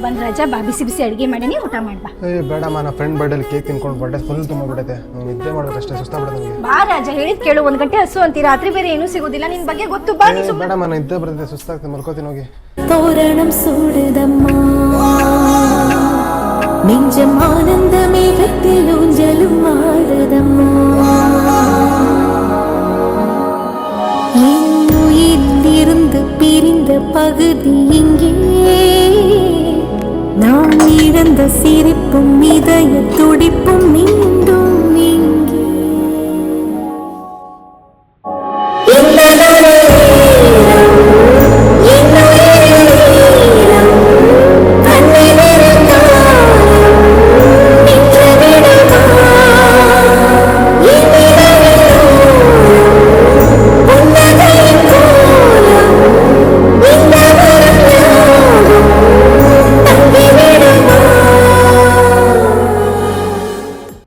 ಬಂದ್ ರಾಜ ಬಾ ಬಿಸಿ ಬಿಸಿ ಅಡುಗೆ ಮಾಡೀನಿ ಊಟ ಮಾಡ್ಬಾ. ಬೇಡಮ್ಮ ನಾ ಫ್ರೆಂಡ್ ಬರ್ಡೇಲಿ ಕೇಕ್ ತಿನ್ಕೊಂಡು ಬರ್ಡೇ ಫುಲ್ ತುಂಬ ಬಿಡತ್ತೆ. ನಿದ್ದೆ ಮಾಡ್ಬೇಕು ಅಷ್ಟೇ, ಸುಸ್ತಾಗ್ಬಿಡುತ್ತೆ ನನಗೆ. ಬಾ ರಾಜ ಹೇಳಿದ್ ಕೇಳು, 1 ಗಂಟೆ ಹಸು ಅಂತೀ, ರಾತ್ರಿ ಬೇರೆ ಏನೂ ಸಿಗೋದಿಲ್ಲ, ನಿನ್ ಬಗ್ಗೆ ಗೊತ್ತು. ಬಾ ನೀ ಸುಮ್ಮನೆ. ಬೇಡಮ್ಮ ನಿದ್ದೆ ಬರ್ತದೆ, ಸುಸ್ತಾಗ್ತದೆ, ಮಲ್ಕೋತೀನಿ ಹೋಗಿ. தோரணம் சூடுதம்மா நெஞ்சம் ஆனந்த மேகத்தில் ஊஞ்சலும் ஆடுதம்மா என் உயிரிலிருந்து பிரிந்த பகுதி இங்கே நான் இழந்த சிரிப்பும் இதய துடிப்பும் நீ